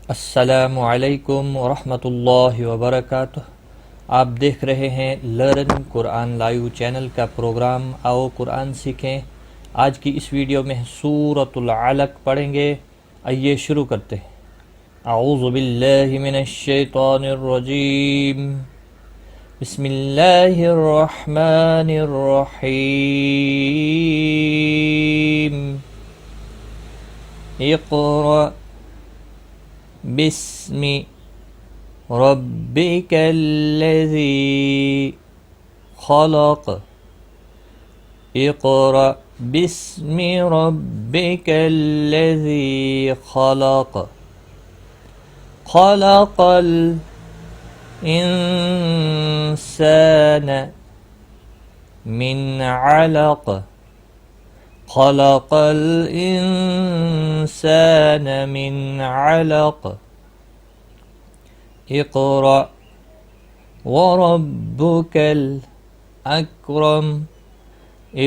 अस्सलामुअलैकुम वरहमतुल्लाहि वबरकातुह। आप देख रहे हैं लर्न कुरान लाइव चैनल का प्रोग्राम आओ कुरान सीखें। आज की इस वीडियो में सूरतुल अलक पढ़ेंगे। आइए शुरू करते हैं। अऊज़ु बिल्लाहि मिनश शैतानिर रजीम। बिस्मिल्लाहिर रहमानिर रहीम। इक़रा बिस्मि रब्बिकल्लज़ी खलक़। इक़रा बिस्मि रब्बिकल्लज़ी खलक़। खलक़ल इंसान मिन अलक़। खलक़ल इंसान मिन अलक़। इक़रा वरब्बुकल अकरम।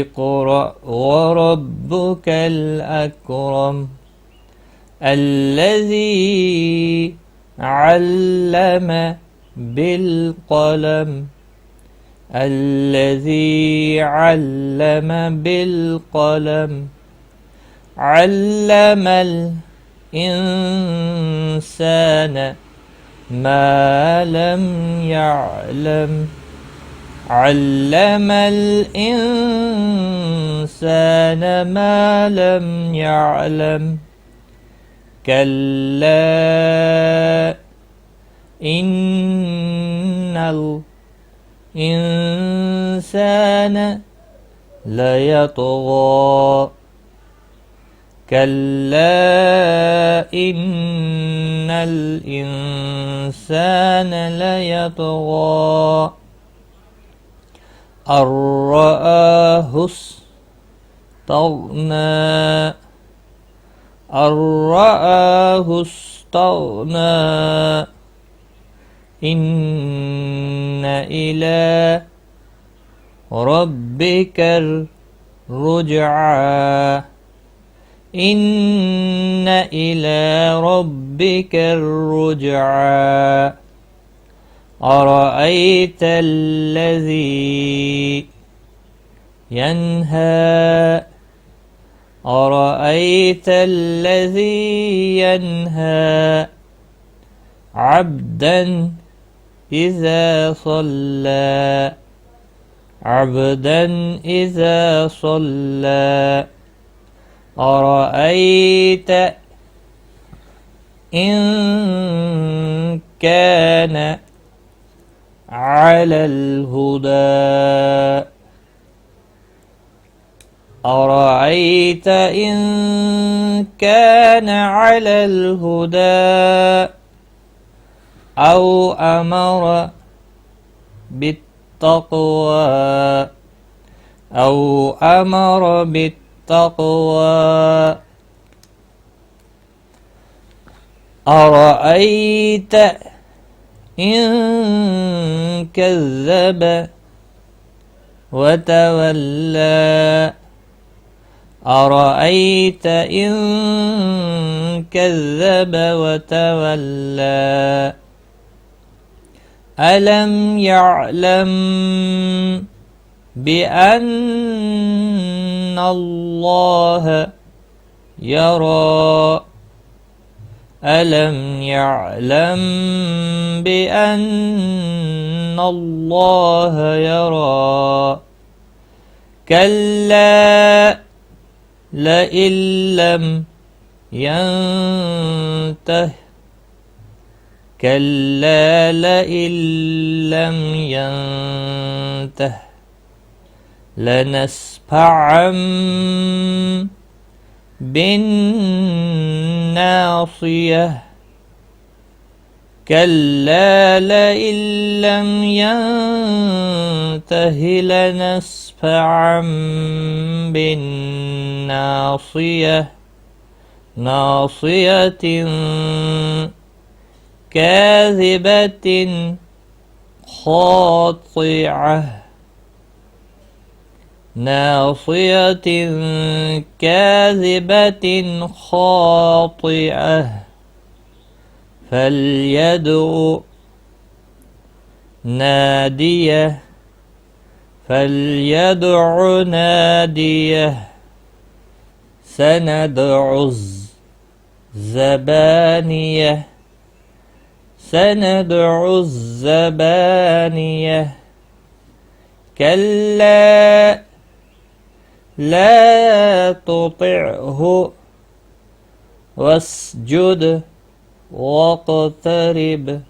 इक़रा वरब्बुकल अकरम। अल्लज़ी अल्लम बिलक़लम। अल्लज़ी अल्लम बिलक़लम। अल्लमल इंसान मा लम यअलम। अल्लमल इंसान मा लम यअलम। कल्ला इन्नल इंसान लयतग़ा। कल्ला इन्नल इंसान लयतग़ा। अर्रआहु इस्तग़ना। अर्रआहु इस्तग़ना। इन्न इला रब्बिकर रुजआ। इन्न इला रब्बिकर रुजआ। अरअयतल्लज़ी यन्हा। अरअयतल्लज़ी यन्हा अब्दन इज़ा सल्ला। अब्दन इज़ा सल्ला। अरअयत इन कान अलल हुदा। अरअयत इन कान अलल हुदा। औ अमर बित्तक़वा। औ अमर बित्तक़वा। अरअयत इन कज़्ज़ब वतवल्ला। अरअयत इन कज़्ज़ब वतवल्ला। अलम यअलम बिअन्नल्लाह यरा। अलम यअलम बिअन्नल्लाह यरा। कल्ला लइन लम यंतह। कल्ला लइन लम यंतह लनस्फअन बिन्नासियह। कल्ला लइन लम यंतह लनस्फअन बिन्नासियह। नासियतिन काज़िबतिन खातिअह। नासियة كاذبة خاطئة فليدع ناديه فليدع ناديه سندع الزبانية سندع الزبانية كلا لا تطعه واسجد واقترب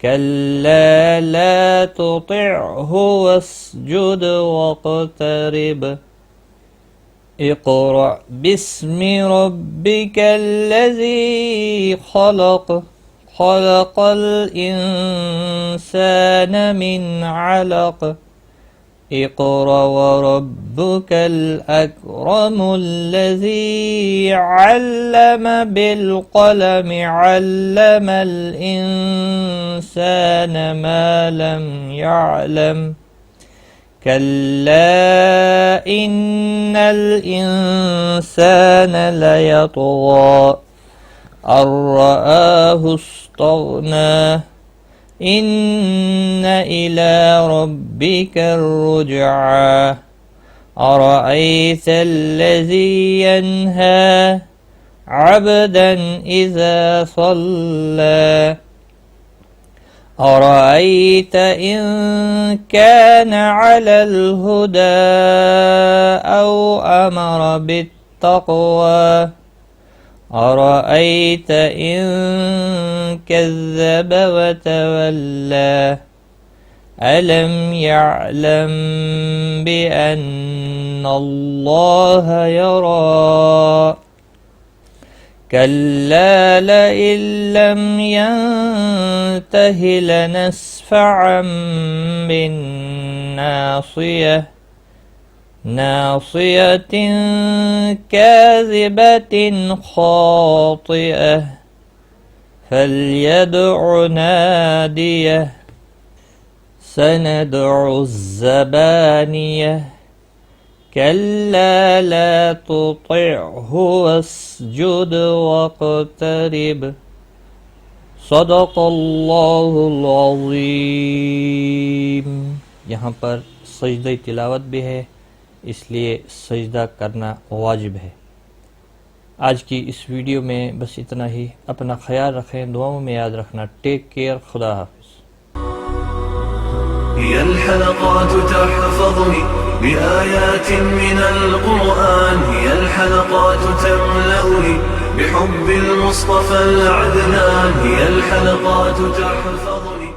كلا لا تطعه واسجد واقترب اقرأ باسم ربك الذي خلق خلق الإنسان من علق اقرأ وربك الأكرم الذي علم بالقلم علم الإنسان ما لم يعلم كلا إن الإنسان ليطغى أن رآه استغنى إن إلى ربك الرجعى أرأيت الذي ينهى عبدا إذا صلى أرأيت إن كان على الهدى أو أمر بالتقوى أرأيت إن كذب وتولى ألم يعلم بأن الله يرى كلا لئن لم ينته لنسفعا بالناصية ناصية كاذبة خاطئة فليدع ناديه سندع الزبانية كلا لا تطعه واسجد واقترب صدق अल्लाहुल अज़ीम। यहाँ पर सजदा तिलावत भी है, इसलिए सजदा करना वाजिब है। आज की इस वीडियो में बस इतना ही। अपना ख्याल रखें, दुआओं में याद रखना। टेक केयर, खुदा हाफिज़। هي الحلقات تحفظني بآيات من القرآن، هي الحلقات تملأني بحب المصطفى العدنان، هي الحلقات تحفظني